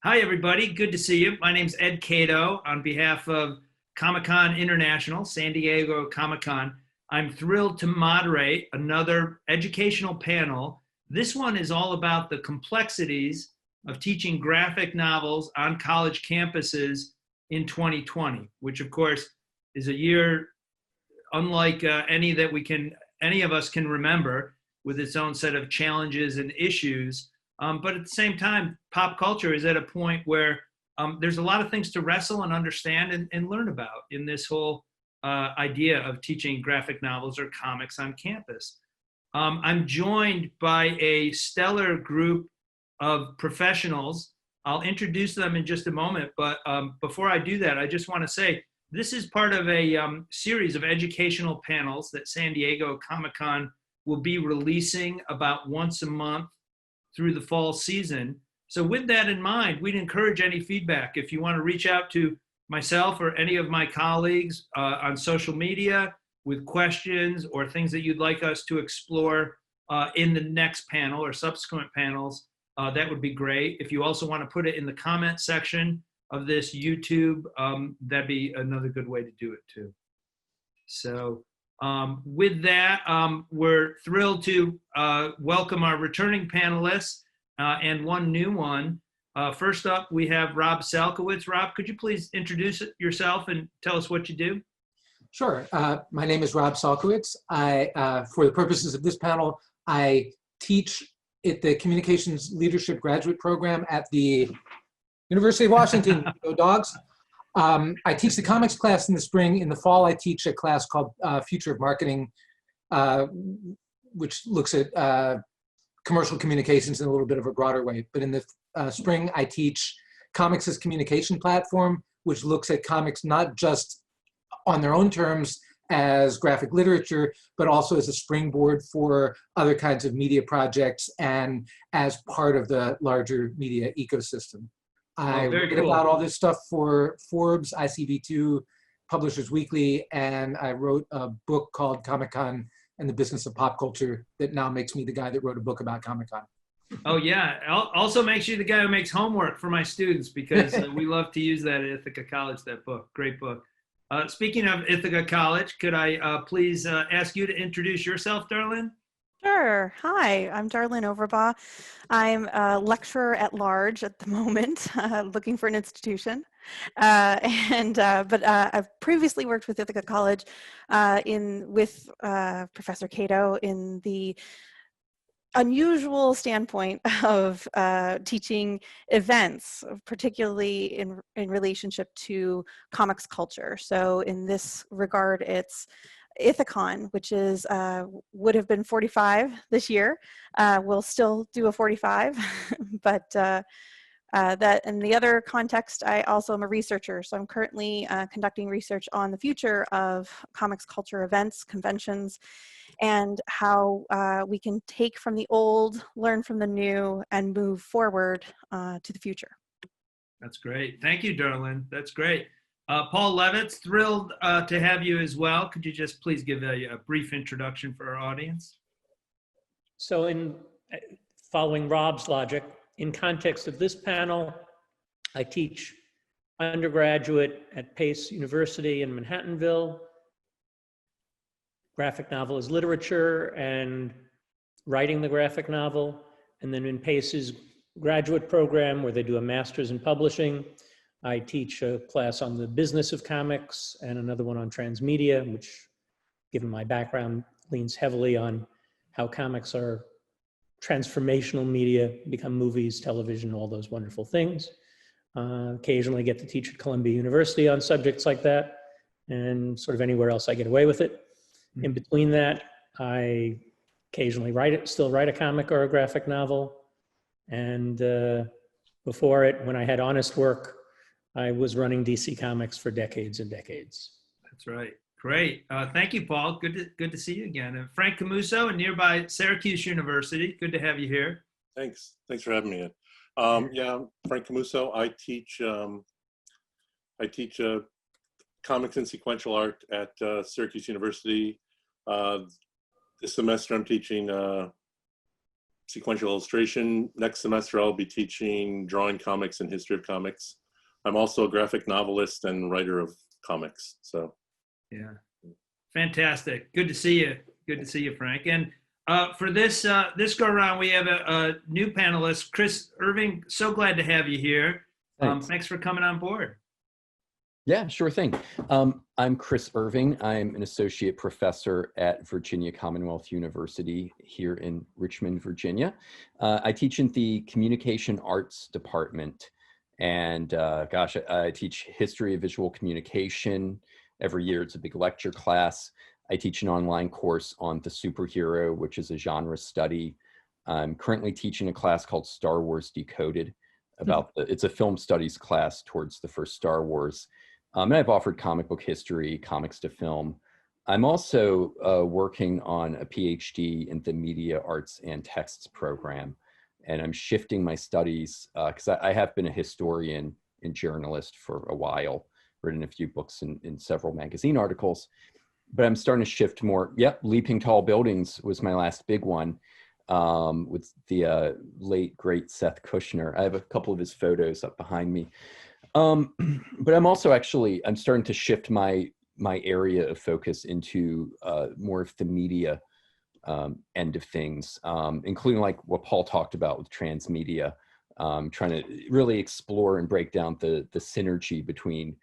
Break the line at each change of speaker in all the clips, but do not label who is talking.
Hi, everybody. Good to see you. My name's Ed Catto on behalf of Comic-Con International, San Diego Comic-Con. I'm thrilled to moderate another educational panel. This one is all about the complexities of teaching graphic novels on college campuses in 2020, which of course is a year unlike any of us can remember, with its own set of challenges and issues. But at the same time, pop culture is at a point where there's a lot of things to wrestle and understand and learn about in this whole idea of teaching graphic novels or comics on campus. I'm joined by a stellar group of professionals. I'll introduce them in just a moment, but before I do that, I just want to say this is part of a series of educational panels that San Diego Comic-Con will be releasing about once a month through the fall season. So with that in mind, we'd encourage any feedback. If you want to reach out to myself or any of my colleagues on social media with questions or things that you'd like us to explore in the next panel or subsequent panels, that would be great. If you also want to put it in the comment section of this YouTube, that'd be another good way to do it too. So with that, we're thrilled to welcome our returning panelists and one new one. First up, we have Rob Salkowitz. Rob, could you please introduce yourself and tell us what you do?
Sure. My name is Rob Salkowitz. For the purposes of this panel, I teach at the Communications Leadership Graduate Program at the University of Washington. Go Dogs. I teach the comics class in the spring. In the fall, I teach a class called Future of Marketing, which looks at commercial communications in a little bit of a broader way. But in the spring, I teach Comics as Communication Platform, which looks at comics not just on their own terms as graphic literature, but also as a springboard for other kinds of media projects and as part of the larger media ecosystem. I read about all this stuff for Forbes, ICV2, Publishers Weekly, and I wrote a book called Comic-Con and the Business of Pop Culture that now makes me the guy that wrote a book about Comic-Con.
Oh yeah, also makes you the guy who makes homework for my students because we love to use that at Ithaca College, that book. Great book. Speaking of Ithaca College, could I please ask you to introduce yourself, Darlin?
Sure. Hi, I'm Darlin Overbaugh. I'm a lecturer at large at the moment, looking for an institution. But I've previously worked with Ithaca College with Professor Catto in the unusual standpoint of teaching events, particularly in relationship to comics culture. So in this regard, it's Ithacon, which is would have been 45 this year. We'll still do a 45, but that in the other context, I also am a researcher. So I'm currently conducting research on the future of comics culture events, conventions, and how we can take from the old, learn from the new, and move forward to the future.
That's great. Thank you, Darlin. That's great. Paul Levitz, thrilled to have you as well. Could you just please give a brief introduction for our audience?
So in following Rob's logic, in context of this panel, I teach undergraduate at Pace University in Manhattanville. Graphic novel is literature and writing the graphic novel. And then in Pace's graduate program where they do a master's in publishing, I teach a class on the business of comics and another one on transmedia, which, given my background, leans heavily on how comics are transformational media, become movies, television, all those wonderful things. Occasionally get to teach at Columbia University on subjects like that, and sort of anywhere else I get away with it. In between that, I occasionally still write a comic or a graphic novel. And before it, when I had honest work, I was running DC Comics for decades and decades.
That's right. Great. Thank you, Paul. Good to see you again. And Frank Cammuso in nearby Syracuse University. Good to have you here.
Thanks for having me in. Yeah, I'm Frank Cammuso. I teach comics and sequential art at Syracuse University. This semester I'm teaching sequential illustration. Next semester, I'll be teaching drawing comics and history of comics. I'm also a graphic novelist and writer of comics. So,
yeah, fantastic. Good to see you. Good to see you, Frank. And for this go around, we have a new panelist, Chris Irving. So glad to have you here. Thanks for coming on board.
Yeah, sure thing. I'm Chris Irving. I'm an associate professor at Virginia Commonwealth University here in Richmond, Virginia. I teach in the Communication Arts Department. And I teach history of visual communication. Every year it's a big lecture class. I teach an online course on the superhero, which is a genre study. I'm currently teaching a class called Star Wars Decoded. It's a film studies class towards the first Star Wars. And I've offered comic book history, comics to film. I'm also working on a PhD in the Media Arts and Texts program. And I'm shifting my studies because I have been a historian and journalist for a while, written a few books and several magazine articles, but I'm starting to shift more. Yep, Leaping Tall Buildings was my last big one with the late, great Seth Kushner. I have a couple of his photos up behind me. But I'm also I'm starting to shift my area of focus into more of the media end of things, including like what Paul talked about with transmedia, trying to really explore and break down the synergy between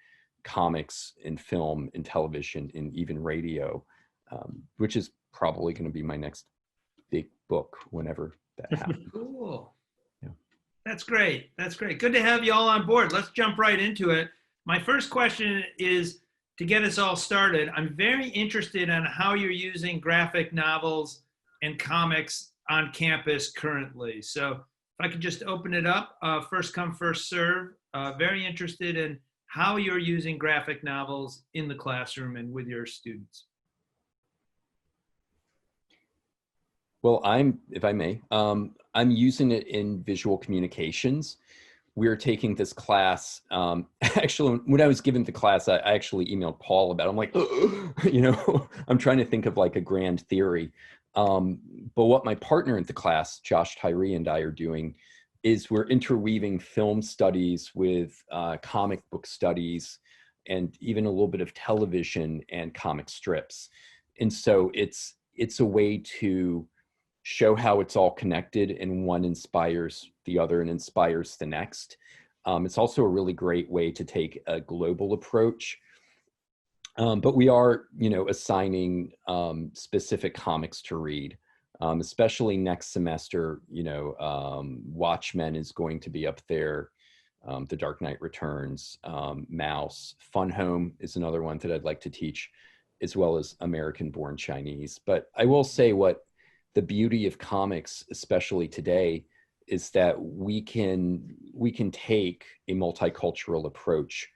comics and film and television and even radio, which is probably going to be my next big book whenever that happens.
Cool.
Yeah.
That's great. That's great. Good to have you all on board. Let's jump right into it. My first question is, to get us all started, I'm very interested in how you're using graphic novels and comics on campus currently. So if I could just open it up, first come, first serve. Very interested in how you're using graphic novels in the classroom and with your students.
Well, if I may, I'm using it in visual communications. We're taking this class. Actually, when I was given the class, I actually emailed Paul about it. I'm like, I'm trying to think of like a grand theory. But what my partner in the class, Josh Tyree, and I are doing is we're interweaving film studies with comic book studies and even a little bit of television and comic strips. And so it's a way to show how it's all connected and one inspires the other and inspires the next. It's also a really great way to take a global approach. But we are, assigning specific comics to read, especially next semester. Watchmen is going to be up there. The Dark Knight Returns, Mouse, Fun Home is another one that I'd like to teach, as well as American Born Chinese. But I will say the beauty of comics, especially today, is that we can take a multicultural approach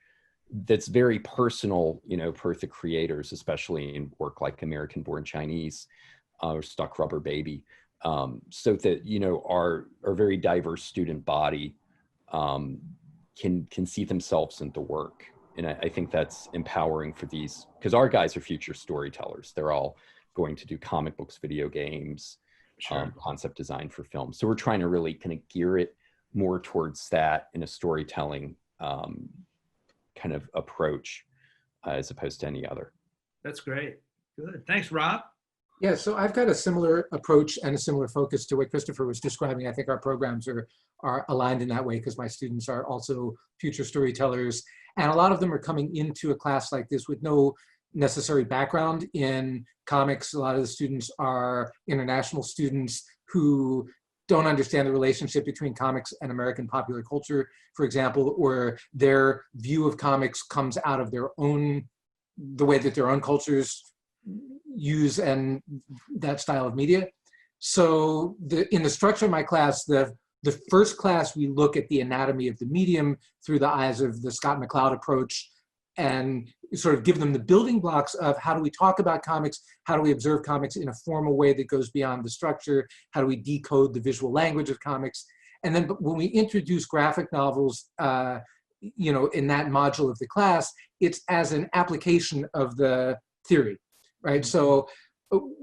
that's very personal, per the creators, especially in work like American Born Chinese or Stuck Rubber Baby, so that our very diverse student body can see themselves in the work. And I think that's empowering for these, because our guys are future storytellers. They're all going to do comic books, video games,
Sure.
Concept design for film. So we're trying to really kind of gear it more towards that in a storytelling kind of approach as opposed to any other.
That's great. Good. Thanks, Rob.
Yeah, so I've got a similar approach and a similar focus to what Christopher was describing. I think our programs are aligned in that way because my students are also future storytellers. And a lot of them are coming into a class like this with no necessary background in comics. A lot of the students are international students who don't understand the relationship between comics and American popular culture, for example, or their view of comics comes out of the way that their own cultures use and that style of media. So in the structure of my class, the first class, we look at the anatomy of the medium through the eyes of the Scott McCloud approach and sort of give them the building blocks of how do we talk about comics, how do we observe comics in a formal way that goes beyond the structure, how do we decode the visual language of comics. And then when we introduce graphic novels, in that module of the class, it's as an application of the theory, right? So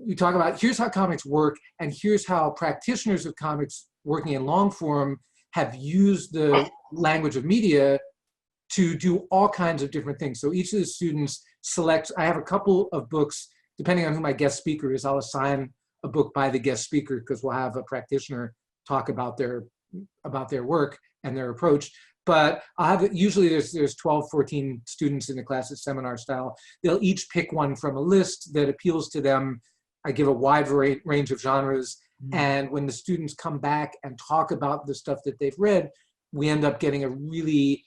we talk about here's how comics work, and here's how practitioners of comics working in long form have used the language of media to do all kinds of different things. So each of the students selects, I have a couple of books, depending on who my guest speaker is, I'll assign a book by the guest speaker because we'll have a practitioner talk about their work and their approach. But I'll have, usually there's 12, 14 students in the class at seminar style. They'll each pick one from a list that appeals to them. I give a wide range of genres. And when the students come back and talk about the stuff that they've read, we end up getting a really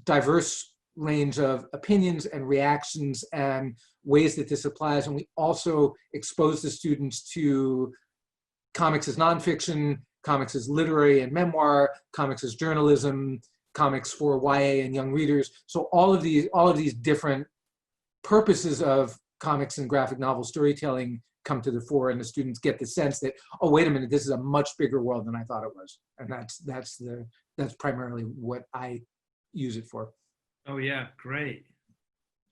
diverse range of opinions and reactions and ways that this applies. And we also expose the students to comics as nonfiction, comics as literary and memoir, comics as journalism, comics for YA and young readers. So all of these different purposes of comics and graphic novel storytelling come to the fore, and the students get the sense that, oh, wait a minute, this is a much bigger world than I thought it was. And that's primarily what I use it for.
Oh yeah, great,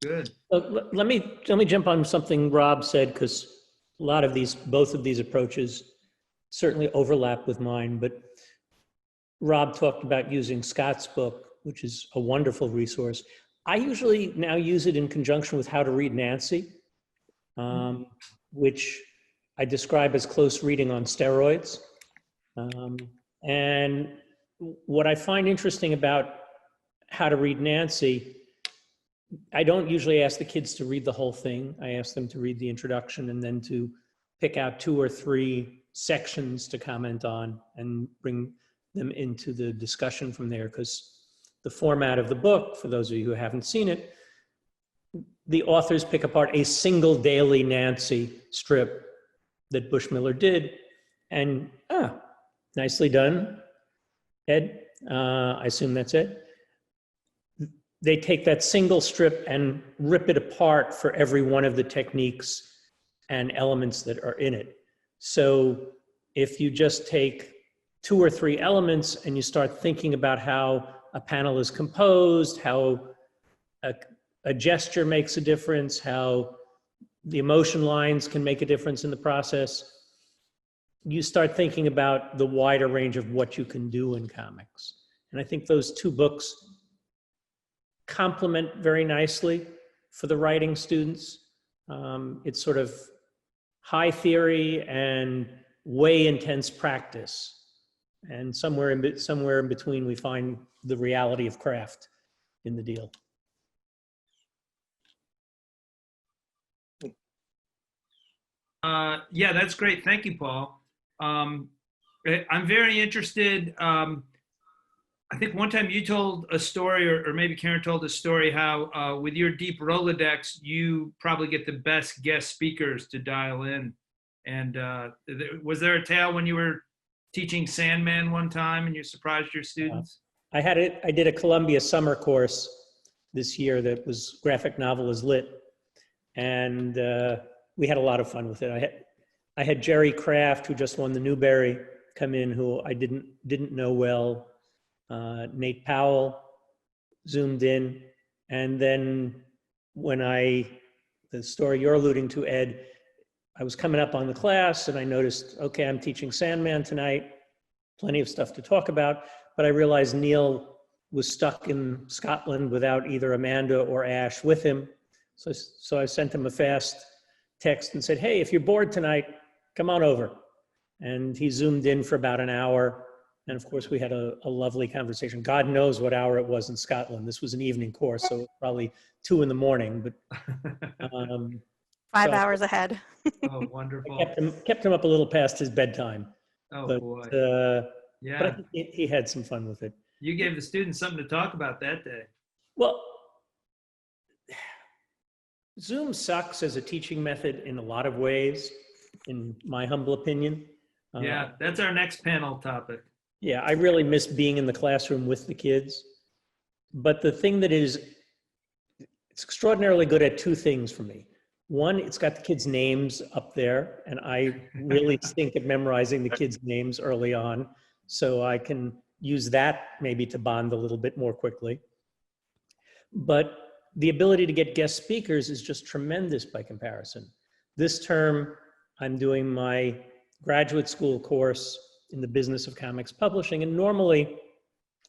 good.
Let me jump on something Rob said, because both of these approaches certainly overlap with mine. But Rob talked about using Scott's book, which is a wonderful resource. I usually now use it in conjunction with How to Read Nancy, which I describe as close reading on steroids. And what I find interesting about How to Read Nancy, I don't usually ask the kids to read the whole thing. I ask them to read the introduction and then to pick out 2 or 3 sections to comment on and bring them into the discussion from there. Because the format of the book, for those of you who haven't seen it, the authors pick apart a single daily Nancy strip that Bushmiller did, and nicely done, Ed. I assume that's it. They take that single strip and rip it apart for every one of the techniques and elements that are in it. So if you just take 2 or 3 elements and you start thinking about how a panel is composed, how a gesture makes a difference, how the emotion lines can make a difference in the process, you start thinking about the wider range of what you can do in comics. And I think those 2 books complement very nicely for the writing students. It's sort of high theory and way intense practice. And somewhere in between, we find the reality of craft in the deal.
Yeah, that's great. Thank you, Paul. I'm very interested. I think one time you told a story, or maybe Karen told a story, how with your deep Rolodex, you probably get the best guest speakers to dial in. And was there a tale when you were teaching Sandman one time and you surprised your students?
I did a Columbia summer course this year that was graphic novel is lit. And we had a lot of fun with it. I had Jerry Kraft, who just won the Newbery, come in, who I didn't know well. Nate Powell zoomed in. And then the story you're alluding to, Ed, I was coming up on the class and I noticed, okay, I'm teaching Sandman tonight, plenty of stuff to talk about, but I realized Neil was stuck in Scotland without either Amanda or Ash with him. So I sent him a fast text and said, hey, if you're bored tonight, come on over. And he zoomed in for about an hour. And of course, we had a lovely conversation. God knows what hour it was in Scotland. This was an evening course, so probably 2 in the morning. But
5 hours ahead.
Oh, wonderful.
I kept him up a little past his bedtime.
Oh,
but,
boy. Yeah.
But I think he had some fun with it.
You gave the students something to talk about that day.
Well, Zoom sucks as a teaching method in a lot of ways, in my humble opinion.
Yeah, that's our next panel topic.
Yeah, I really miss being in the classroom with the kids. But the thing that it's extraordinarily good at 2 things for me. One, it's got the kids' names up there, and I really stink at memorizing the kids' names early on, so I can use that maybe to bond a little bit more quickly. But the ability to get guest speakers is just tremendous by comparison. This term, I'm doing my graduate school course in the business of comics publishing, and normally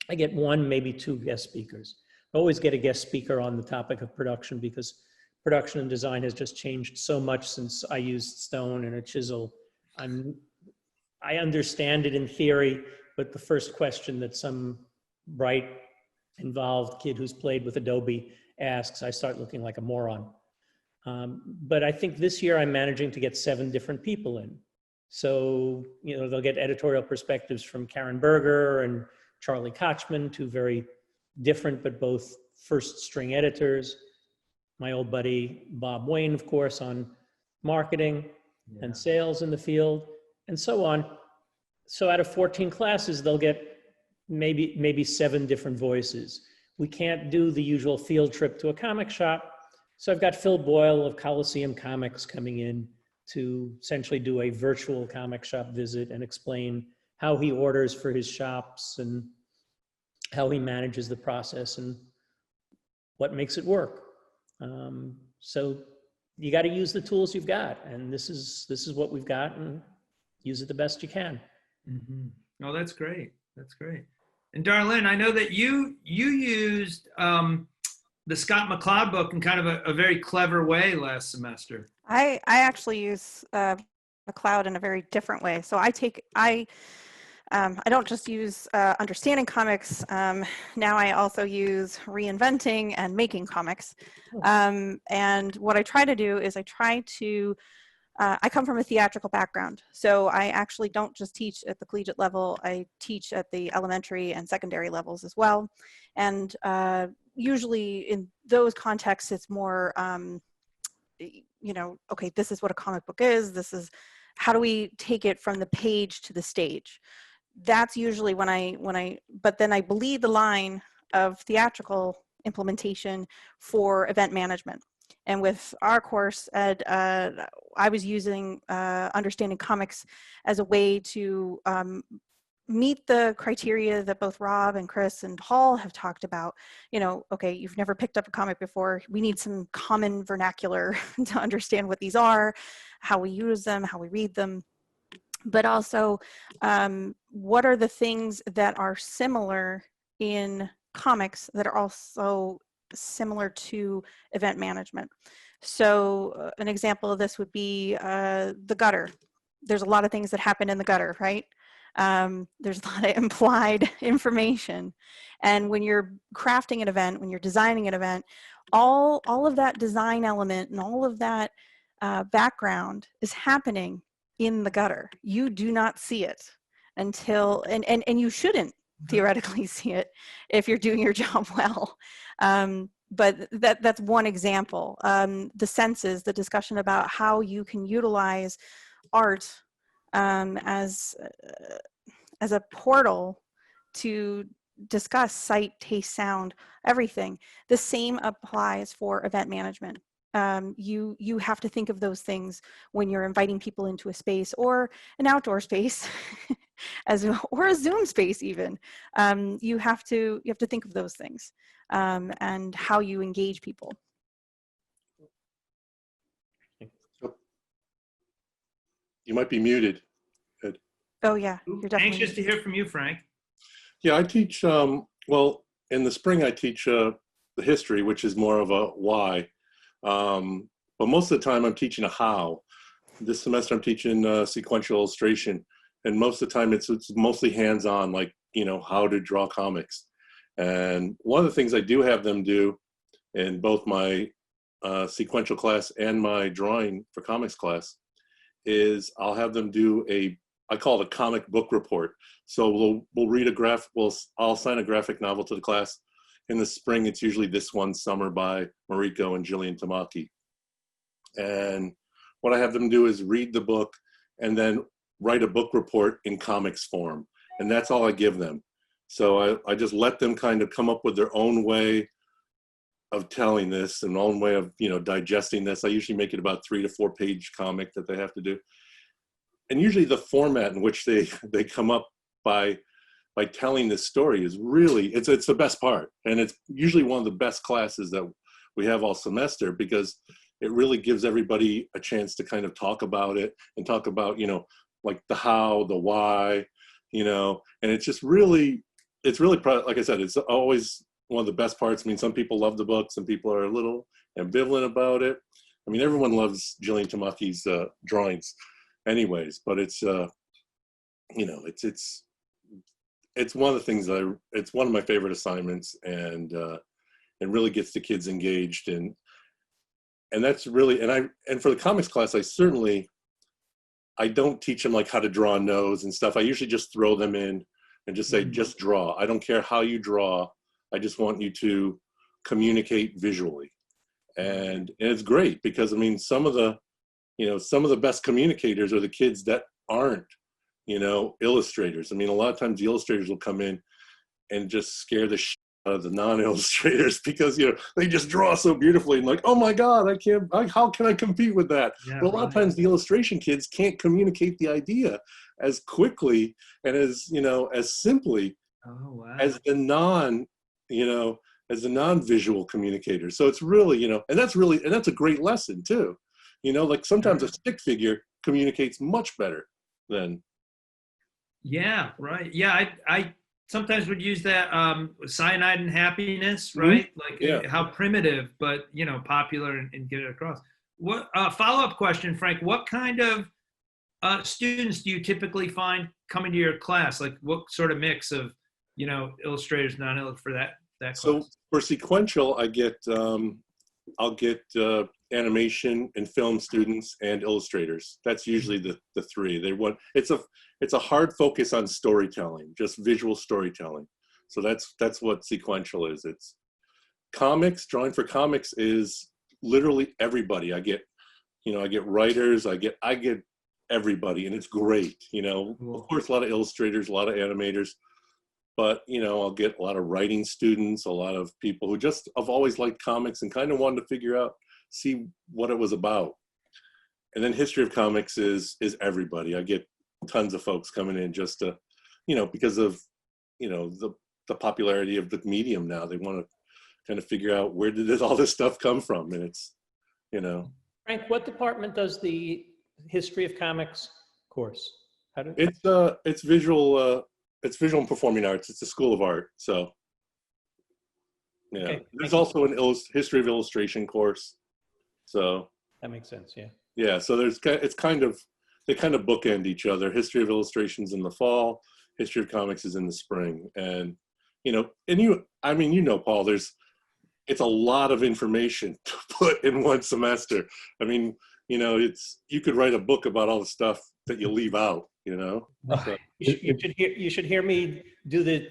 I get one, maybe two guest speakers. I always get a guest speaker on the topic of production because production and design has just changed so much since I used stone and a chisel. I understand it in theory, but the first question that some bright, involved kid who's played with Adobe asks, I start looking like a moron. But I think this year I'm managing to get 7 different people in. So, you know, they'll get editorial perspectives from Karen Berger and Charlie Kochman, 2 very different but both first string editors. My old buddy Bob Wayne, of course, on marketing and sales in the field, and so on. So out of 14 classes, they'll get maybe 7 different voices. We can't do the usual field trip to a comic shop. So I've got Phil Boyle of Coliseum Comics coming in to essentially do a virtual comic shop visit and explain how he orders for his shops and how he manages the process and what makes it work. So you got to use the tools you've got, and this is what we've got, and use it the best you can.
Mm-hmm. Oh, that's great. That's great. And Darlin, I know that you used the Scott McCloud book in kind of a very clever way last semester.
I actually use McCloud in a very different way. So I don't just use understanding comics. Now I also use reinventing and making comics. And what I try to do is I come from a theatrical background. So I actually don't just teach at the collegiate level. I teach at the elementary and secondary levels as well. And usually in those contexts, it's more, you know, okay, this is what a comic book is. This is, how do we take it from the page to the stage? That's usually but then I bleed the line of theatrical implementation for event management. And with our course, Ed, I was using understanding comics as a way to meet the criteria that both Rob and Chris and Paul have talked about. You know, okay, you've never picked up a comic before. We need some common vernacular to understand what these are, how we use them, how we read them. But also, what are the things that are similar in comics that are also similar to event management? So an example of this would be the gutter. There's a lot of things that happen in the gutter, right? There's a lot of implied information. And when you're crafting an event, when you're designing an event, all of that design element and all of that background is happening in the gutter. You do not see it until, and you shouldn't theoretically see it if you're doing your job well. But that's one example. The senses, the discussion about how you can utilize art as a portal to discuss sight, taste, sound, everything. The same applies for event management. You have to think of those things when you're inviting people into a space or an outdoor space, or a Zoom space even. You have to think of those things and how you engage people.
You might be muted, Ed.
Oh yeah, you're definitely
anxious to hear from you, Frank.
Yeah, I teach. Well, in the spring I teach the history, which is more of a why. But most of the time I'm teaching a how. This semester I'm teaching sequential illustration, and most of the time it's mostly hands-on, like, you know, how to draw comics. And one of the things I do have them do in both my sequential class and my drawing for comics class is I'll have them do I call it a comic book report. So we'll read I'll assign a graphic novel to the class. In the spring, it's usually This One Summer by Mariko and Jillian Tamaki. And what I have them do is read the book and then write a book report in comics form. And that's all I give them. So I just let them kind of come up with their own way of telling this, and own way of, you know, digesting this. I usually make it about 3 to 4 page comic that they have to do. And usually the format in which they come up by telling this story is really, it's the best part. And it's usually one of the best classes that we have all semester, because it really gives everybody a chance to kind of talk about it and talk about, you know, like the how, the why, you know, and it's just really, like I said, it's always one of the best parts. I mean, some people love the book, some people are a little ambivalent about it. I mean, everyone loves Jillian Tamaki's drawings anyways, but it's, you know, it's one of the things that it's one of my favorite assignments, and it really gets the kids engaged, and that's really, and for the comics class, I don't teach them like how to draw a nose and stuff. I usually just throw them in and just say, just draw. I don't care how you draw. I just want you to communicate visually. And it's great because, I mean, some of the best communicators are the kids that aren't, you know, illustrators. I mean, a lot of times the illustrators will come in and just scare the shit out of the non-illustrators because, you know, they just draw so beautifully and like, oh my God, how can I compete with that?
Yeah,
but a lot of times the illustration kids can't communicate the idea as quickly and as, you know, as simply as the non-visual communicators. So it's really, you know, and that's a great lesson too. You know, like sometimes a stick figure communicates much better than.
Yeah, right. Yeah, I sometimes would use that cyanide and happiness, right? Like how primitive, but, you know, popular and get it across. What follow-up question, Frank, what kind of students do you typically find coming to your class? Like what sort of mix of, you know, illustrators, non-illustrators for that class?
So for sequential, I'll get animation and film students and illustrators. That's usually the three. It's a hard focus on storytelling, just visual storytelling. So that's what sequential is. It's comics. Drawing for comics is literally everybody. I get writers. I get everybody, and it's great. You know, of course, a lot of illustrators, a lot of animators. But, you know, I'll get a lot of writing students, a lot of people who just have always liked comics and kind of wanted to see what it was about. And then history of comics is everybody. I get tons of folks coming in just to, you know, because of, you know, the popularity of the medium now. They want to kind of figure out where did all this stuff come from. And it's, you know.
Frank, what department does the history of comics course?
It's visual. It's visual and performing arts. It's a school of art. So, yeah. Okay. There's also an history of illustration course. So
that makes sense. Yeah.
Yeah. So they kind of bookend each other. History of illustrations in the fall. History of comics is in the spring. And, you know, you know, Paul, it's a lot of information to put in one semester. I mean, you know, you could write a book about all the stuff that you leave out, you know. So.
You should hear me do the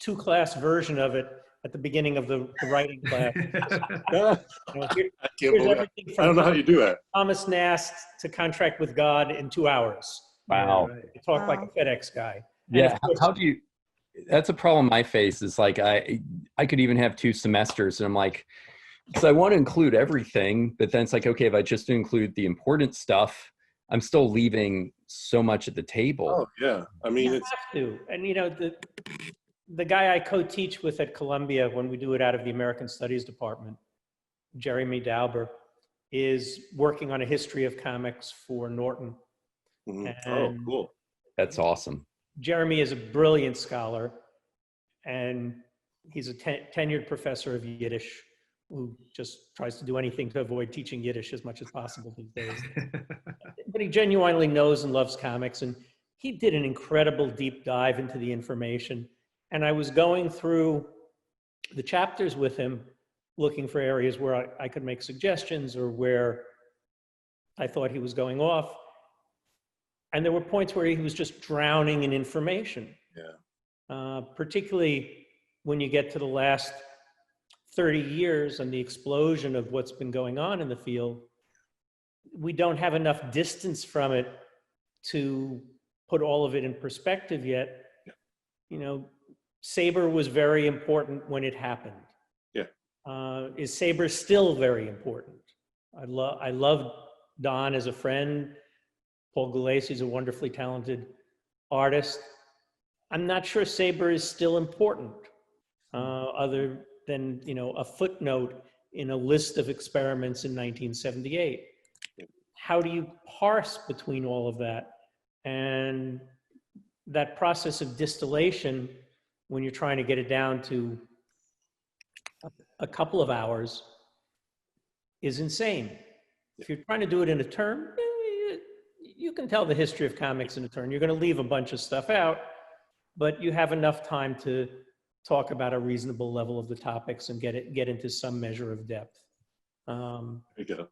2-class version of it at the beginning of the writing class.
I don't know how you do it.
Thomas Nast to Contract with God in 2 hours.
Wow.
You talk like a FedEx guy.
Yeah. How do you? That's a problem I face. Is like I could even have 2 semesters, and I'm like, so I want to include everything, but then it's like, okay, if I just include the important stuff, I'm still leaving so much at the table.
Oh yeah, I mean,
you have to. And you know, the guy I co-teach with at Columbia when we do it out of the American Studies department, Jeremy Dauber, is working on a history of comics for Norton.
Mm-hmm. Oh, cool.
That's awesome.
Jeremy is a brilliant scholar, and he's a tenured professor of Yiddish who just tries to do anything to avoid teaching Yiddish as much as possible these days. But he genuinely knows and loves comics, and he did an incredible deep dive into the information. And I was going through the chapters with him, looking for areas where I could make suggestions or where I thought he was going off. And there were points where he was just drowning in information.
Yeah.
Particularly when you get to the last 30 years and the explosion of what's been going on in the field, we don't have enough distance from it to put all of it in perspective yet.
Yeah.
You know, Sabre was very important when it happened.
Yeah.
Is Sabre still very important? I love Don as a friend. Paul Gulacy is a wonderfully talented artist. I'm not sure Sabre is still important, other than, you know, a footnote in a list of experiments in 1978. How do you parse between all of that? And that process of distillation, when you're trying to get it down to a couple of hours, is insane. If you're trying to do it in a term, you can tell the history of comics in a turn. You're going to leave a bunch of stuff out, but you have enough time to talk about a reasonable level of the topics and get into some measure of depth.
There you go.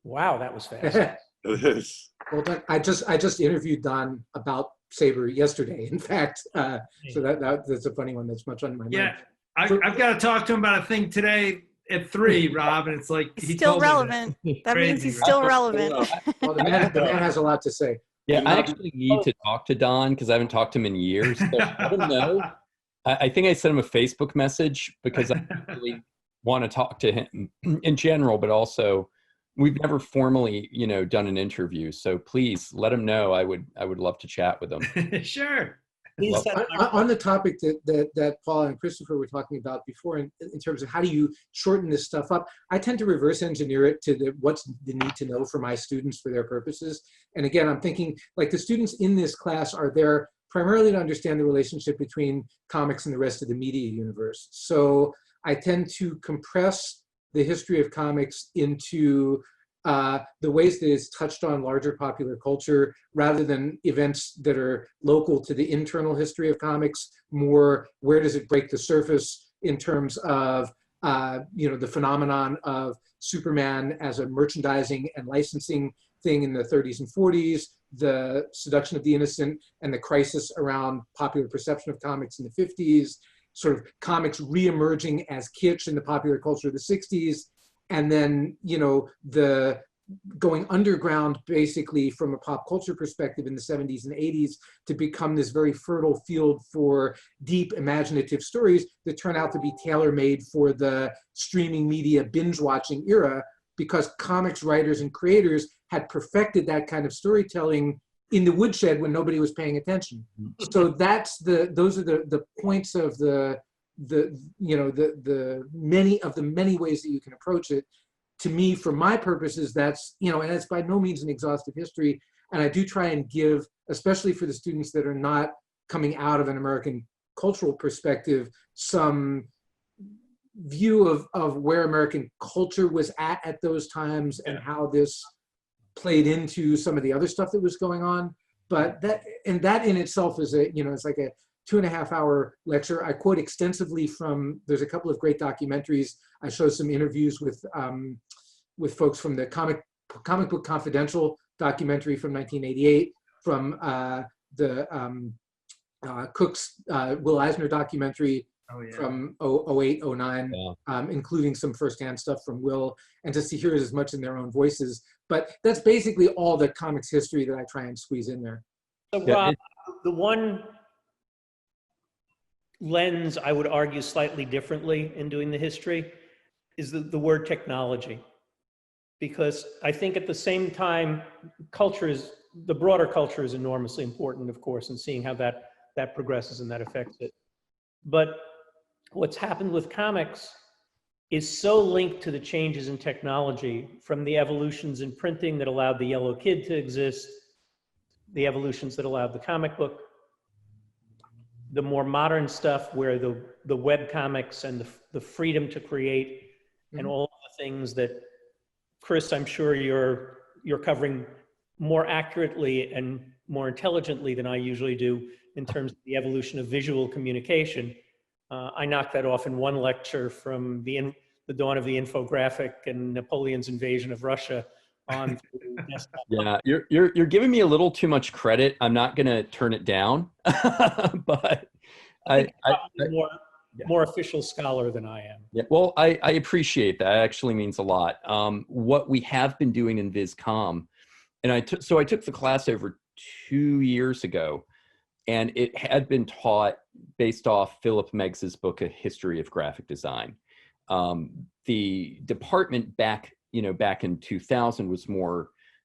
Wow, that was fast.
It is.
Well done. I just interviewed Don about Saber yesterday, in fact. So that's a funny one that's much on my mind.
Yeah, I've got to talk to him about a thing today at 3, Rob, and it's like
He's still relevant. That means he's still relevant.
Well, the man has a lot to say.
Yeah, I actually need to talk to Don because I haven't talked to him in years. So I don't know. I think I sent him a Facebook message because I really want to talk to him in general, but also we've never formally, done an interview. So please let him know. I would love to chat with him.
Sure.
On the topic that Paul and Christopher were talking about before, in terms of how do you shorten this stuff up, I tend to reverse engineer it to what's the need to know for my students for their purposes. And again, I'm thinking like the students in this class are there primarily to understand the relationship between comics and the rest of the media universe. So I tend to compress the history of comics into the ways that it's touched on larger popular culture rather than events that are local to the internal history of comics, more where does it break the surface in terms of the phenomenon of Superman as a merchandising and licensing thing in the 30s and 40s, the seduction of the innocent and the crisis around popular perception of comics in the 50s, sort of comics re-emerging as kitsch in the popular culture of the 60s, and then, the going underground basically from a pop culture perspective in the 70s and 80s to become this very fertile field for deep imaginative stories that turn out to be tailor-made for the streaming media binge-watching era, because comics writers and creators had perfected that kind of storytelling in the woodshed when nobody was paying attention. So those are the points of the many ways that you can approach it. To me, for my purposes, that's, and it's by no means an exhaustive history. And I do try and give, especially for the students that are not coming out of an American cultural perspective, some view of where American culture was at those times and how this played into some of the other stuff that was going on. But that in itself is it's like a 2.5-hour lecture. I quote extensively from, there's a couple of great documentaries. I show some interviews with folks from the Comic Book Confidential documentary from 1988, from the Cook's Will Eisner documentary from 08, 09, including some firsthand stuff from Will, and just to hear it as much in their own voices. But that's basically all the comics history that I try and squeeze in there.
So Rob, the one lens I would argue slightly differently in doing the history is the word technology. Because I think at the same time, the broader culture is enormously important, of course, and seeing how that progresses and that affects it. But what's happened with comics is so linked to the changes in technology, from the evolutions in printing that allowed the yellow kid to exist, the evolutions that allowed the comic book, the more modern stuff where the web comics and the freedom to create and all the things that, Chris, I'm sure you're covering more accurately and more intelligently than I usually do in terms of the evolution of visual communication. I knocked that off in one lecture, from the dawn of the infographic and Napoleon's invasion of Russia on through desktop.
Yeah, you're giving me a little too much credit. I'm not going to turn it down, but I more official scholar than I am. Yeah, well, I appreciate that. It actually means a lot. What we have been doing in VisCom, and I took the class over 2 years ago, and it had been taught based off Philip Meggs's book, A History of Graphic Design. The department back in 2000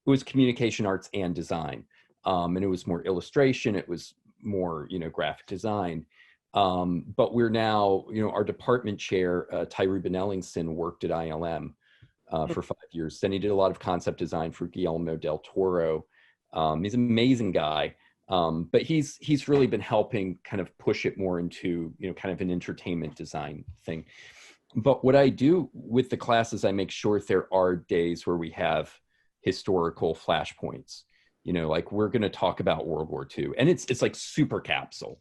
was communication arts and design. And it was more illustration. It was more, graphic design. But we're now, our department chair, Ty Ruben Ellingson, worked at ILM for 5 years. Then he did a lot of concept design for Guillermo del Toro. He's an amazing guy. But he's really been helping kind of push it more into, kind of an entertainment design thing. But what I do with the classes, I make sure there are days where we have historical flashpoints. Like we're going to talk about World War II, and it's like super capsule.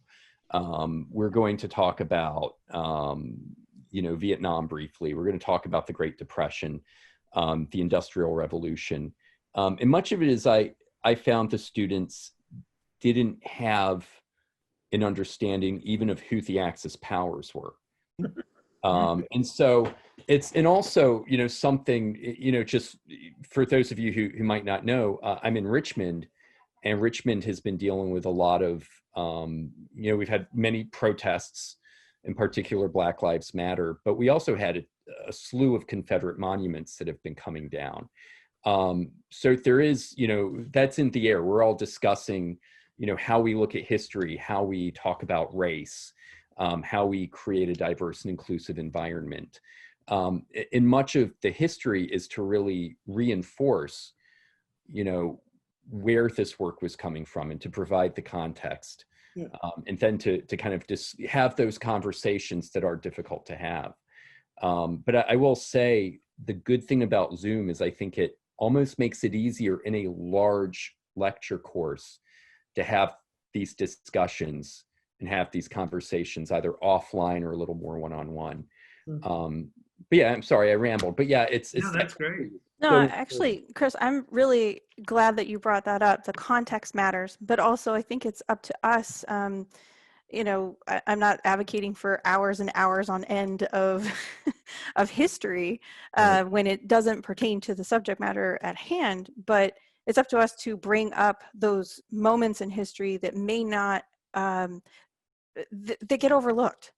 We're going to talk about, Vietnam briefly. We're going to talk about the Great Depression, the Industrial Revolution. And much of it is I found the students didn't have an understanding even of who the Axis powers were. And so and also, something, just for those of you who might not know, I'm in Richmond, and Richmond has been dealing with a lot of, we've had many protests, in particular Black Lives Matter, but we also had a slew of Confederate monuments that have been coming down. So there is, that's in the air. We're all discussing, how we look at history, how we talk about race, how we create a diverse and inclusive environment. And much of the history is to really reinforce, where this work was coming from and to provide the context. Yeah. And then to kind of just have those conversations that are difficult to have. But I will say the good thing about Zoom is I think it almost makes it easier in a large lecture course to have these discussions and have these conversations either offline or a little more one-on-one. But yeah, I'm sorry, I rambled, but yeah, it's
no, that's great.
No, actually, Chris, I'm really glad that you brought that up. The context matters, but also I think it's up to us. I'm not advocating for hours and hours on end of of history when it doesn't pertain to the subject matter at hand, but it's up to us to bring up those moments in history that may not, they get overlooked.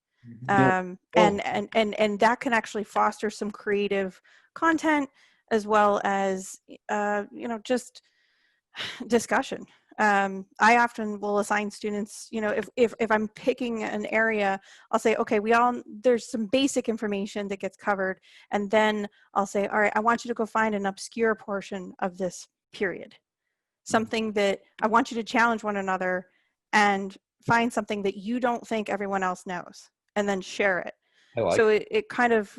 And that can actually foster some creative content as well as, just discussion. I often will assign students, if I'm picking an area, I'll say, okay, there's some basic information that gets covered. And then I'll say, all right, I want you to go find an obscure portion of this period, something that I want you to challenge one another and find something that you don't think everyone else knows, and then share it. So it kind of,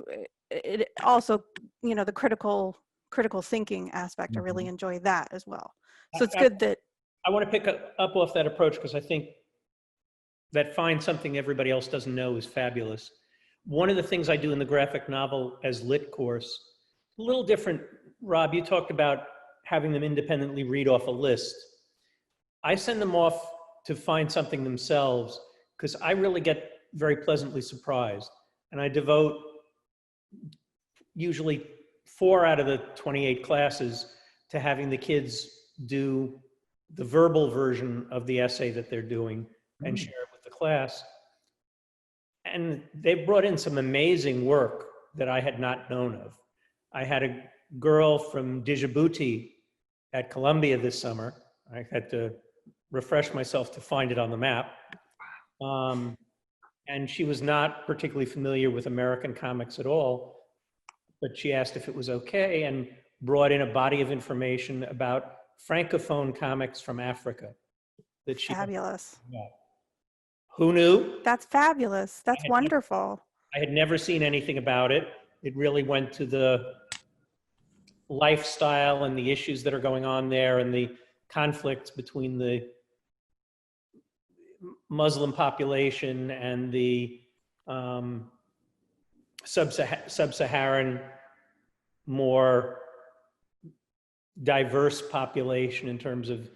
it also, the critical thinking aspect, I really enjoy that as well. So it's good that.
I want to pick up off that approach because I think that find something everybody else doesn't know is fabulous. One of the things I do in the graphic novel as lit course, a little different. Rob, you talked about having them independently read off a list. I send them off to find something themselves because I really get very pleasantly surprised. And I devote usually 4 out of the 28 classes to having the kids do the verbal version of the essay that they're doing and share it with the class. And they brought in some amazing work that I had not known of. I had a girl from Djibouti at Columbia this summer. I had to refresh myself to find it on the map. And she was not particularly familiar with American comics at all, but she asked if it was okay and brought in a body of information about Francophone comics from Africa. That she
fabulous.
Who knew?
That's fabulous. That's wonderful.
I had never seen anything about it. It really went to the lifestyle and the issues that are going on there and the conflicts between the Muslim population and the sub-Saharan, more diverse population in terms of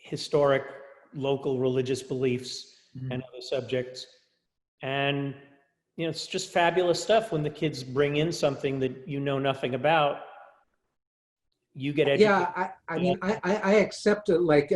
historic local religious beliefs and other subjects. And it's just fabulous stuff when the kids bring in something that you know nothing about. You get educated.
Yeah, I mean, I accept it like,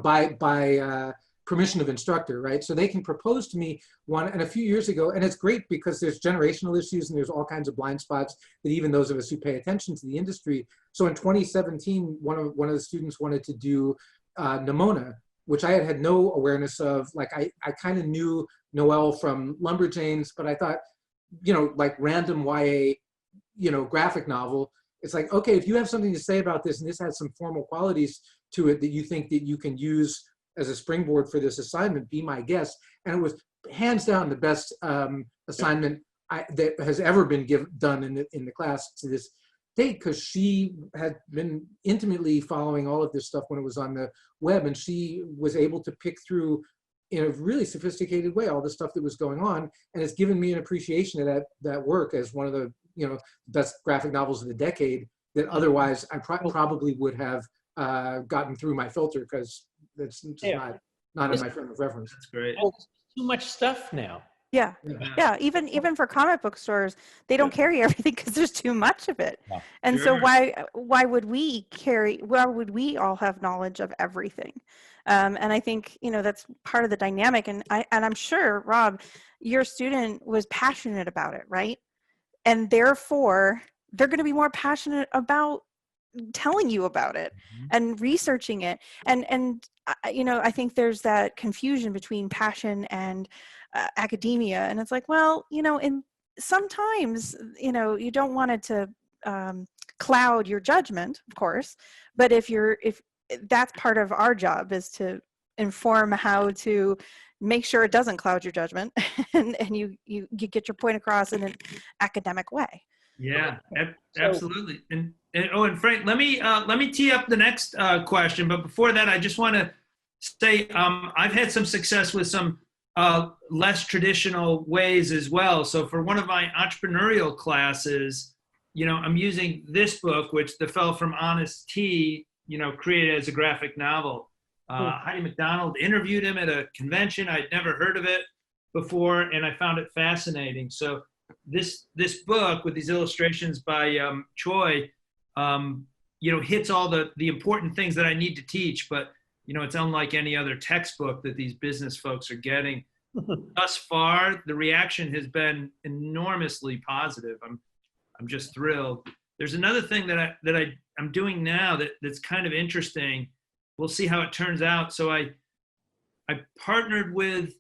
by permission of instructor, right? So they can propose to me one, and a few years ago, and it's great because there's generational issues and there's all kinds of blind spots that even those of us who pay attention to the industry. So in 2017, one of the students wanted to do Nimona, which I had no awareness of. Like I kind of knew Noelle from Lumberjanes, but I thought, like random YA, graphic novel. It's like, okay, if you have something to say about this and this has some formal qualities to it that you think that you can use as a springboard for this assignment, be my guest. And it was hands down the best assignment that has ever been done in the class to this date, because she had been intimately following all of this stuff when it was on the web, and she was able to pick through in a really sophisticated way all the stuff that was going on, and it's given me an appreciation of that work as one of the best graphic novels of the decade that otherwise I probably would have gotten through my filter, because it's just not in my frame of reference.
That's great.
Oh, too much stuff now.
Yeah. Even for comic book stores, they don't carry everything because there's too much of it.
Yeah.
And
Sure.
so why would we all have knowledge of everything? And I think that's part of the dynamic. And I'm sure, Rob, your student was passionate about it, right? And therefore, they're going to be more passionate about telling you about it and researching it. And I think there's that confusion between passion and academia. And it's like, well, and sometimes, you don't want it to cloud your judgment, of course. But if that's part of our job, is to inform how to make sure it doesn't cloud your judgment and you get your point across in an academic way.
Yeah, absolutely. And Frank, let me tee up the next question. But before that, I just want to say I've had some success with some less traditional ways as well. So for one of my entrepreneurial classes, I'm using this book, which the fellow from Honest Tea, created as a graphic novel. Heidi McDonald interviewed him at a convention. I'd never heard of it before, and I found it fascinating. So this book with these illustrations by Choi, hits all the important things that I need to teach, but it's unlike any other textbook that these business folks are getting. Thus far, the reaction has been enormously positive. I'm just thrilled. There's another thing that I'm doing now that's kind of interesting. We'll see how it turns out. So I partnered with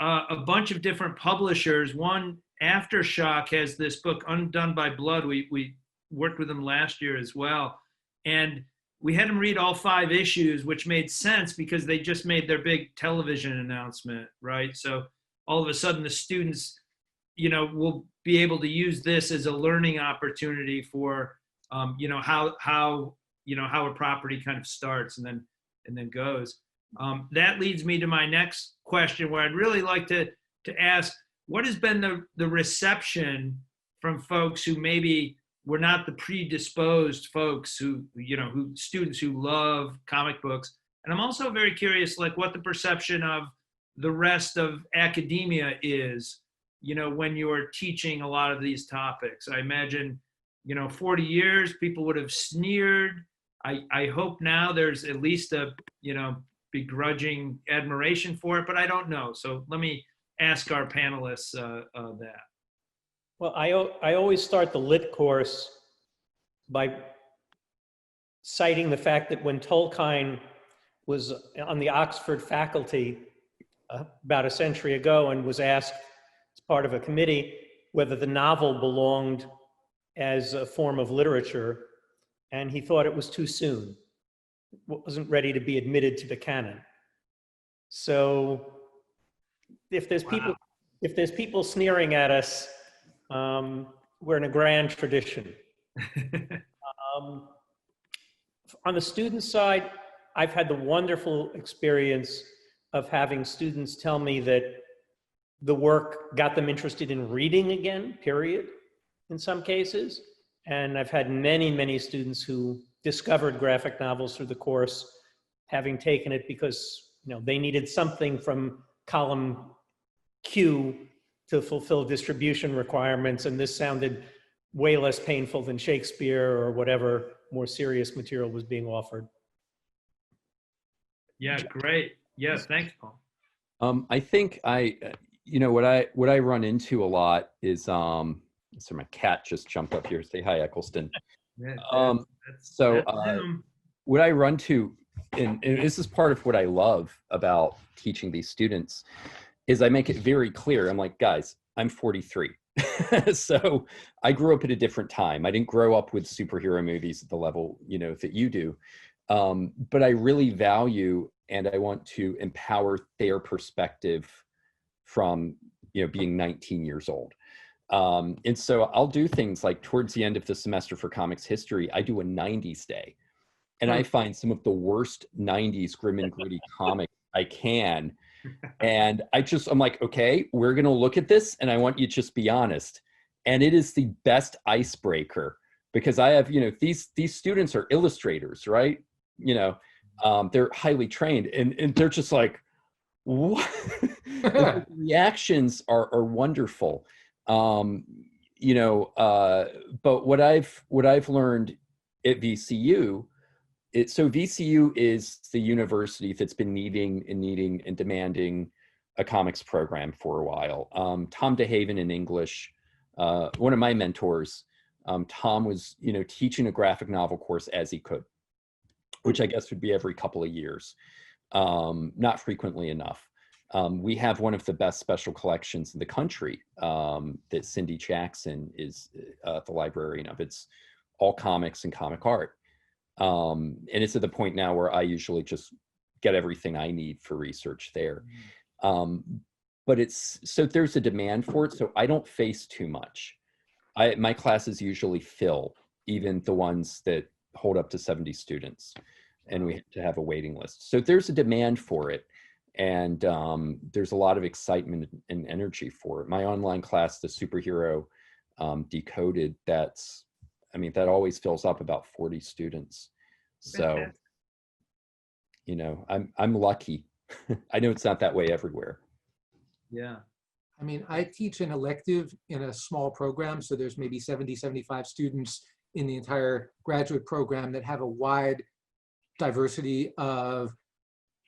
a bunch of different publishers. One, Aftershock, has this book, Undone by Blood. We worked with them last year as well. And we had them read all 5 issues, which made sense because they just made their big television announcement, right? So all of a sudden the students, will be able to use this as a learning opportunity for, how a property kind of starts and then goes. That leads me to my next question, where I'd really like to ask, what has been the reception from folks who maybe were not the predisposed folks who students who love comic books? And I'm also very curious, like, what the perception of the rest of academia is, when you're teaching a lot of these topics. I imagine, 40 years, people would have sneered. I hope now there's at least a, begrudging admiration for it, but I don't know. So let me ask our panelists that.
Well, I always start the lit course by citing the fact that when Tolkien was on the Oxford faculty about a century ago and was asked as part of a committee whether the novel belonged as a form of literature, and he thought it was too soon. Wasn't ready to be admitted to the canon. So if there's people sneering at us, we're in a grand tradition. On the student side, I've had the wonderful experience of having students tell me that the work got them interested in reading again, period, in some cases. And I've had many, many students who discovered graphic novels through the course, having taken it because they needed something from column Q to fulfill distribution requirements, and this sounded way less painful than Shakespeare or whatever more serious material was being offered.
Yeah, great. Yeah, thanks, Paul.
I think what I run into a lot is so my cat just jumped up here. Say hi, Eccleston.
Yeah,
What I run to and this is part of what I love about teaching these students, is I make it very clear. I'm like, guys, I'm 43. So I grew up at a different time. I didn't grow up with superhero movies at the level, that you do. But I really value, and I want to empower their perspective from, being 19 years old. And so I'll do things like towards the end of the semester for comics history, I do a 90s day. And I find some of the worst 90s grim and gritty comics I can. And I'm like, okay, we're going to look at this, and I want you to just be honest. And it is the best icebreaker, because I have, these students are illustrators, right? They're highly trained, and they're just like, what? The reactions are wonderful. But what I've learned at VCU, so VCU is the university that's been needing and demanding a comics program for a while. Tom DeHaven in English, one of my mentors, Tom was, teaching a graphic novel course as he could, which I guess would be every couple of years, not frequently enough. We have one of the best special collections in the country that Cindy Jackson is the librarian of. It's all comics and comic art. And it's at the point now where I usually just get everything I need for research there. But so there's a demand for it, so I don't face too much. My classes usually fill, even the ones that hold up to 70 students, and we have to have a waiting list. So there's a demand for it, and there's a lot of excitement and energy for it. My online class, the superhero decoded, that always fills up about 40 students. So, I'm lucky. I know it's not that way everywhere.
Yeah.
I teach an elective in a small program, so there's maybe 70, 75 students in the entire graduate program that have a wide diversity of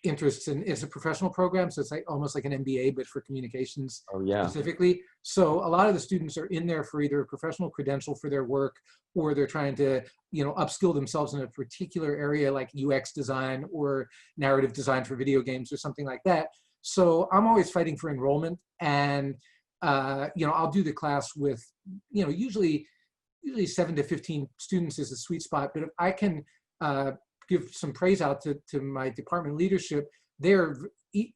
interests, and it's a professional program, so it's almost like an MBA, but for communications specifically. So a lot of the students are in there for either a professional credential for their work, or they're trying to, upskill themselves in a particular area like UX design or narrative design for video games or something like that. So I'm always fighting for enrollment, and I'll do the class with, usually 7 to 15 students is a sweet spot. But if I can give some praise out to my department leadership, they're,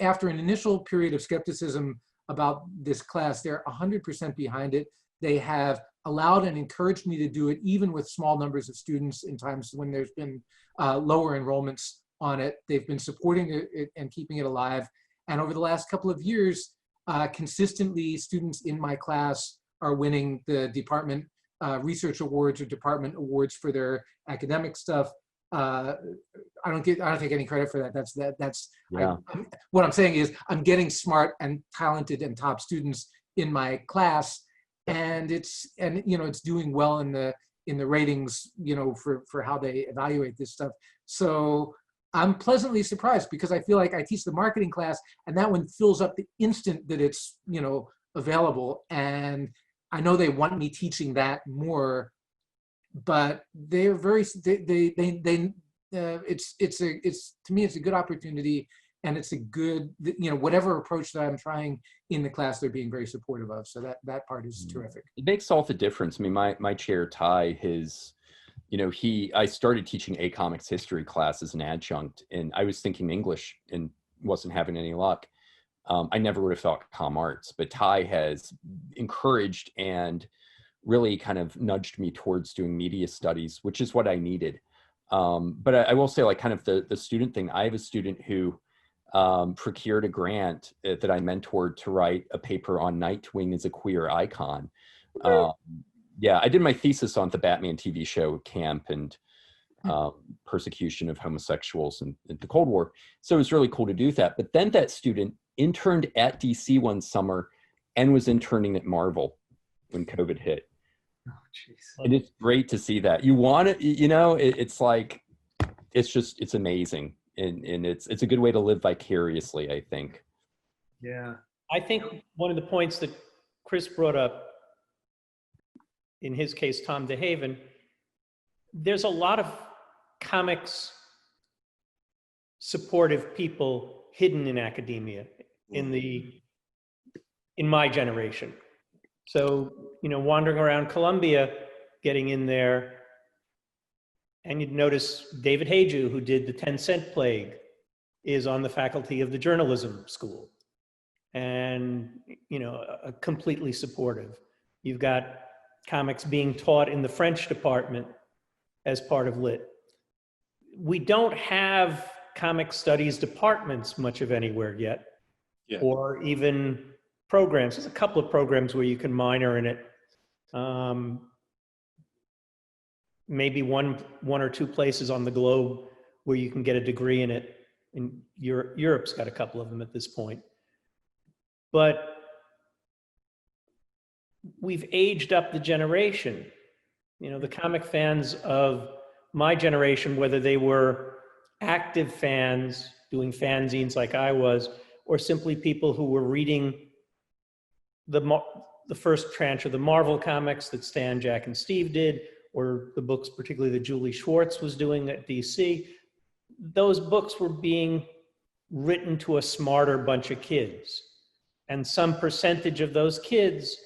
after an initial period of skepticism about this class, they're 100% behind it. They have allowed and encouraged me to do it, even with small numbers of students in times when there's been lower enrollments on it. They've been supporting it and keeping it alive. And over the last couple of years, consistently, students in my class are winning the department research awards or department awards for their academic stuff. I don't take any credit for that. That's what I'm saying is I'm getting smart and talented and top students in my class, and it's doing well in the ratings, for how they evaluate this stuff. So I'm pleasantly surprised, because I feel like I teach the marketing class, and that one fills up the instant that it's, available. And I know they want me teaching that more, but they're very, it's to me, it's a good opportunity, and it's a good, whatever approach that I'm trying in the class, they're being very supportive of. So that part is terrific.
It makes all the difference. My chair, Ty, I started teaching a comics history class as an adjunct, and I was thinking English and wasn't having any luck. I never would have thought comm arts, but Ty has encouraged and really kind of nudged me towards doing media studies, which is what I needed. But I will say, like, kind of the student thing, I have a student who procured a grant that I mentored to write a paper on Nightwing as a queer icon. Yeah, I did my thesis on the Batman TV show camp and persecution of homosexuals in the Cold War. So it was really cool to do that. But then that student interned at DC one summer and was interning at Marvel when COVID hit.
Oh, jeez.
And it's great to see that. You want it, it's like, it's amazing. And it's a good way to live vicariously, I think.
Yeah.
I think one of the points that Chris brought up, in his case, Tom DeHaven, there's a lot of comics supportive people hidden in academia in my generation. So, you know, wandering around Columbia, getting in there, and you'd notice David Hagew, who did the 10-Cent Plague, is on the faculty of the journalism school. And, you know, completely supportive. You've got comics being taught in the French department as part of Lit. We don't have comic studies departments much of anywhere yet, or even programs. There's a couple of programs where you can minor in it. Maybe one or two places on the globe where you can get a degree in it. In Europe's got a couple of them at this point. But we've aged up the generation. You know, the comic fans of my generation, whether they were active fans doing fanzines like I was, or simply people who were reading the first tranche of the Marvel comics that Stan, Jack, and Steve did, or the books particularly that Julie Schwartz was doing at DC, those books were being written to a smarter bunch of kids. And some percentage of those kids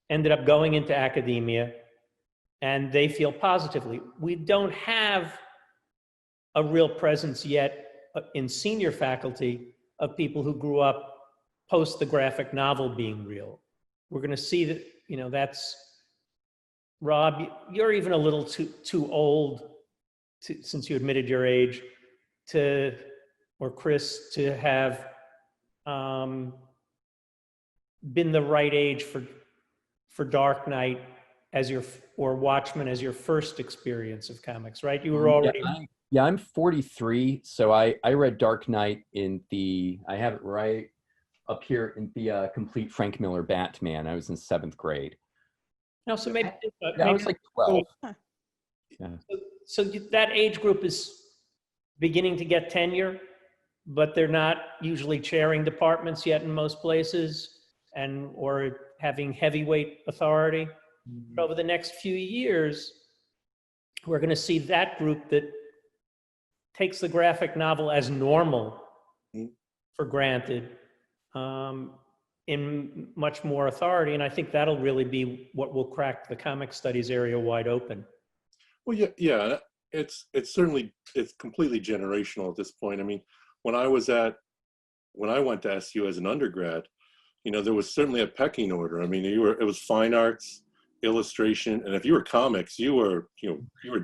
ended up going into academia, and they feel positively. We don't have a real presence yet in senior faculty of people who grew up post the graphic novel being real. We're going to see that, you know, that's, Rob, you're even a little too old since you admitted your age or Chris, to have been the right age for Dark Knight or Watchmen as your first experience of comics, right? You were already...
Yeah, I'm 43, so I read Dark Knight I have it right up here in the complete Frank Miller Batman. I was in 7th grade.
No, so maybe
I was like 12.
Yeah. So that age group is beginning to get tenure, but they're not usually chairing departments yet in most places, or having heavyweight authority. But over the next few years, we're going to see that group that takes the graphic novel as normal for granted in much more authority. And I think that'll really be what will crack the comic studies area wide open.
Well, yeah, it's completely generational at this point. I mean, when I went to SU as an undergrad, you know, there was certainly a pecking order. I mean, it was fine arts, illustration, and if you were comics, you were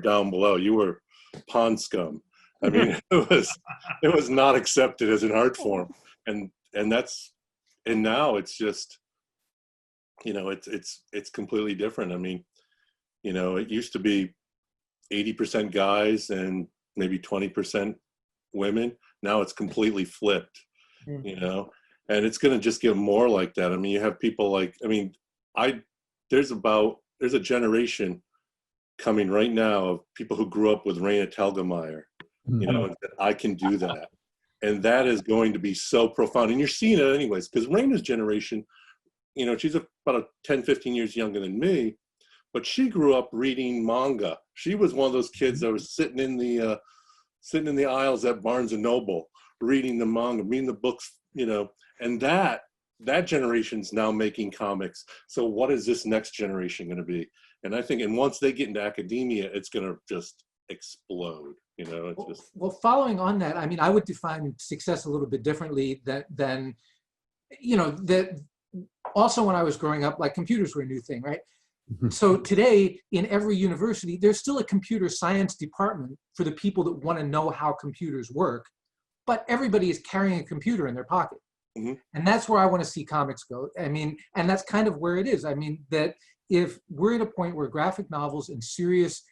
down below. You were pond scum. I mean, it was not accepted as an art form, and now it's just, you know, it's completely different. I mean, you know, it used to be 80% guys and maybe 20% women. Now it's completely flipped, you know, and it's going to just get more like that. I mean, you have people like, I mean, there's a generation coming right now of people who grew up with Raina Telgemeier, you know, and I can do that. And that is going to be so profound. And you're seeing it anyways, because Raina's generation, you know, she's about 10, 15 years younger than me, but she grew up reading manga. She was one of those kids that was sitting in the aisles at Barnes & Noble, reading the manga, reading the books, you know, and that generation's now making comics. So what is this next generation going to be? And I think, and once they get into academia, it's going to just explode. You know, it's just...
Well, following on that, I mean, I would define success a little bit differently than, you know, that also when I was growing up, like computers were a new thing, right? So today in every university, there's still a computer science department for the people that want to know how computers work, but everybody is carrying a computer in their pocket. And that's where I want to see comics go. I mean, and that's kind of where it is. I mean, that if we're at a point where graphic novels and serious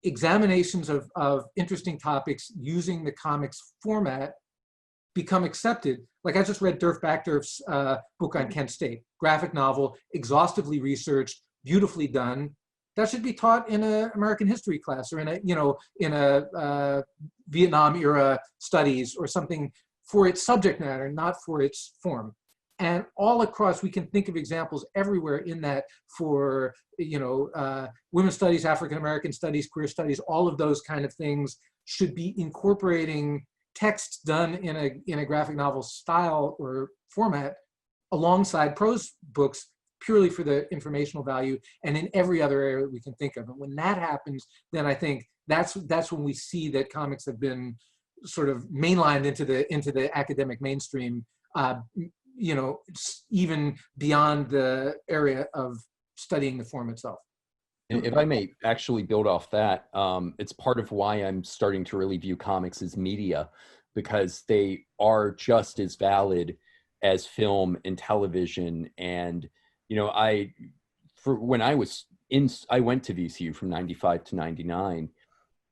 examinations of interesting topics using the comics format become accepted. Like I just read Dirk Backdorf's book on Kent State, graphic novel, exhaustively researched, beautifully done. That should be taught in an American history class or in a Vietnam era studies or something for its subject matter, not for its form. And all across, we can think of examples everywhere in that for, women's studies, African-American studies, queer studies, all of those kind of things should be incorporating texts done in a graphic novel style or format alongside prose books purely for the informational value, and in every other area that we can think of. And when that happens, then I think that's when we see that comics have been sort of mainlined into the academic mainstream, even beyond the area of studying the form itself.
If I may actually build off that, it's part of why I'm starting to really view comics as media, because they are just as valid as film and television. And when I went to VCU from 95 to 99,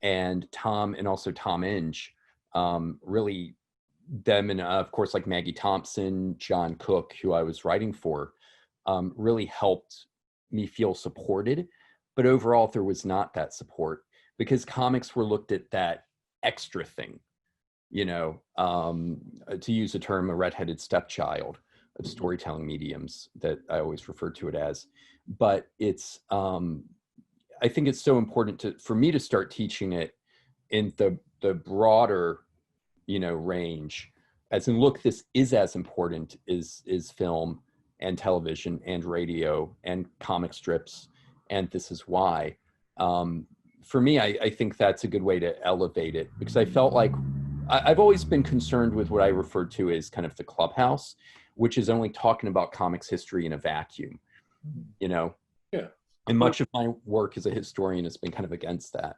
and Tom and also Tom Inge, really them, and of course like Maggie Thompson, John Cook, who I was writing for, really helped me feel supported. But overall, there was not that support, because comics were looked at that extra thing, to use a term, a redheaded stepchild of storytelling mediums that I always refer to it as. But it's, I think it's so important for me to start teaching it in the broader, range, as in, look, this is as important as film and television and radio and comic strips, and this is why. For me, I think that's a good way to elevate it, because I felt like I've always been concerned with what I refer to as kind of the clubhouse, which is only talking about comics history in a vacuum, Yeah. And much of my work as a historian has been kind of against that.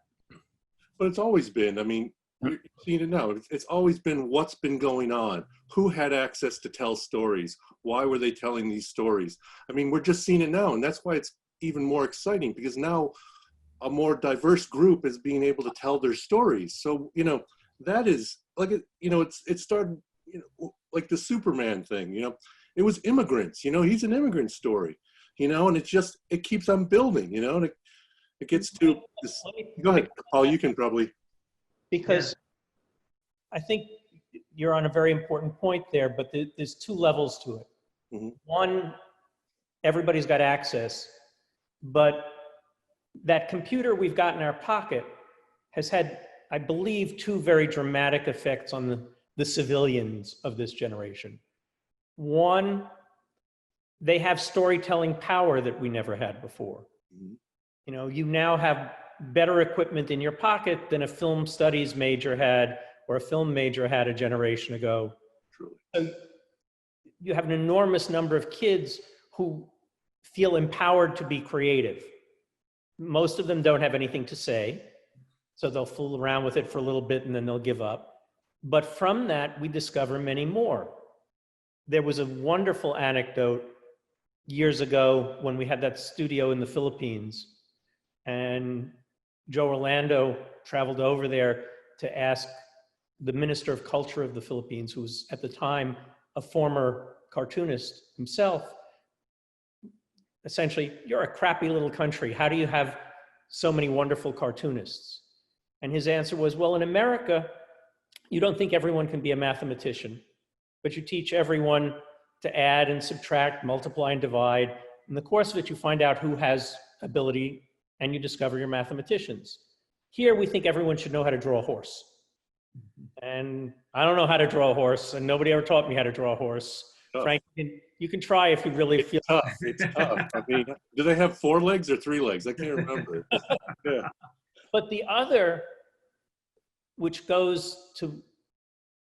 But it's always been, you're seeing it now. It's always been what's been going on. Who had access to tell stories? Why were they telling these stories? We're just seeing it now. And that's why it's even more exciting, because now a more diverse group is being able to tell their stories. So, that is like, it started, like the Superman thing, it was immigrants, he's an immigrant story, and it keeps on building, and it gets to this. Go ahead, Paul, you can probably.
Because I think you're on a very important point there, but there's two levels to it. Mm-hmm. One, everybody's got access, but that computer we've got in our pocket has had, I believe, two very dramatic effects on the civilians of this generation. One, they have storytelling power that we never had before. Mm-hmm. You now have better equipment in your pocket than a film studies major had, or a film major had a generation ago.
Truly.
So you have an enormous number of kids who feel empowered to be creative. Most of them don't have anything to say, so they'll fool around with it for a little bit and then they'll give up. But from that, we discover many more. There was a wonderful anecdote years ago when we had that studio in the Philippines, and Joe Orlando traveled over there to ask the Minister of Culture of the Philippines, who was at the time a former cartoonist himself, essentially, you're a crappy little country. How do you have so many wonderful cartoonists? And his answer was, well, in America, you don't think everyone can be a mathematician, but you teach everyone to add and subtract, multiply and divide. In the course of it, you find out who has ability, and you discover your mathematicians. Here, we think everyone should know how to draw a horse. And I don't know how to draw a horse, and nobody ever taught me how to draw a horse. Oh. Frank, you can try if you really feel
tough. It's tough. Do they have 4 legs or 3 legs? I can't remember. Yeah.
But the other, which goes to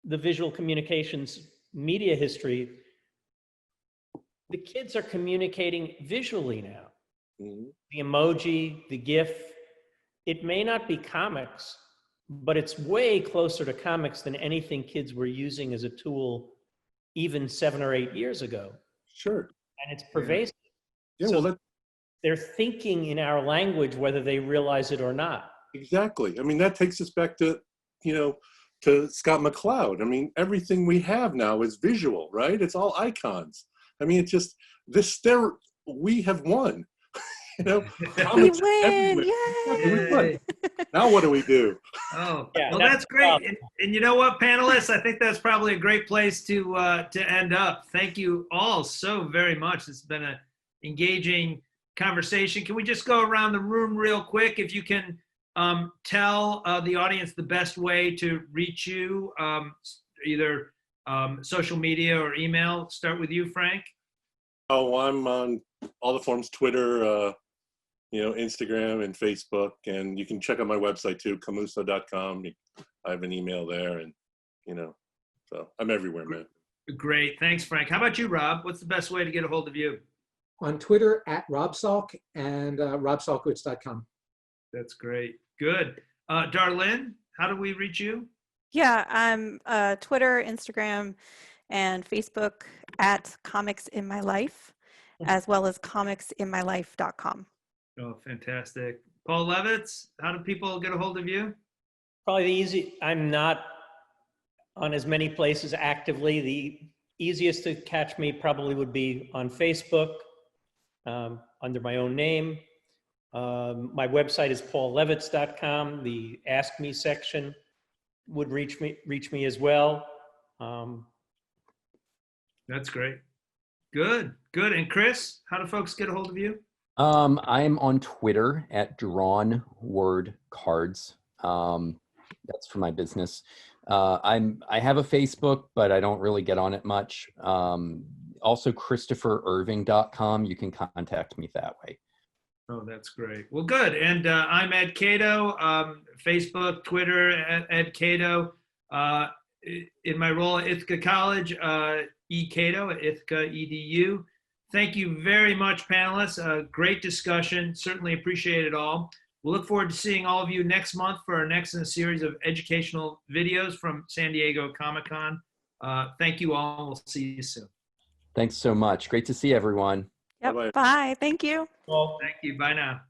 the visual communications media history, the kids are communicating visually now. Mm-hmm. The emoji, the GIF, it may not be comics, but it's way closer to comics than anything kids were using as a tool even 7 or 8 years ago.
Sure.
And it's pervasive.
Yeah,
so they're thinking in our language, whether they realize it or not.
Exactly. That takes us back to, to Scott McCloud. Everything we have now is visual, right? It's all icons. It's just we have won.
We win! Yay!
We won. Now what do we do?
Oh,
Yeah,
well,
that's
that's great. And you know what, panelists? I think that's probably a great place to end up. Thank you all so very much. It's been an engaging conversation. Can we just go around the room real quick? If you can tell the audience the best way to reach you, either social media or email. Start with you, Frank.
Oh, I'm on all the forms, Twitter, Instagram and Facebook, and you can check out my website too, Cammuso.com. I have an email there, and so I'm everywhere, man.
Great, thanks, Frank. How about you, Rob? What's the best way to get a hold of you?
On Twitter @RobSalk and robsalkowitz.com.
That's great. Good. Darlin, how do we reach you?
Yeah, I'm Twitter, Instagram, and Facebook at Comics in My Life, as well as comicsinmylife.com.
Oh, fantastic. Paul Levitz, how do people get a hold of you?
Probably I'm not on as many places actively. The easiest to catch me probably would be on Facebook under my own name. My website is paullevitz.com. The Ask Me section would reach me as well.
That's great. Good. And Chris, how do folks get a hold of you?
I'm on Twitter at Drawn Word Cards. That's for my business. I have a Facebook, but I don't really get on it much. Also, ChristopherIrving.com. You can contact me that way.
Oh, that's great. Well, good. And I'm Ed Catto, Facebook, Twitter, Ed Catto. In my role at Ithaca College, E. Catto at Ithaca EDU. Thank you very much, panelists. Great discussion. Certainly appreciate it all. We'll look forward to seeing all of you next month for our next in a series of educational videos from San Diego Comic-Con. Thank you all. We'll see you soon.
Thanks so much. Great to see everyone.
Yep.
Bye-bye.
Bye. Thank you.
Well,
Thank you. Bye now.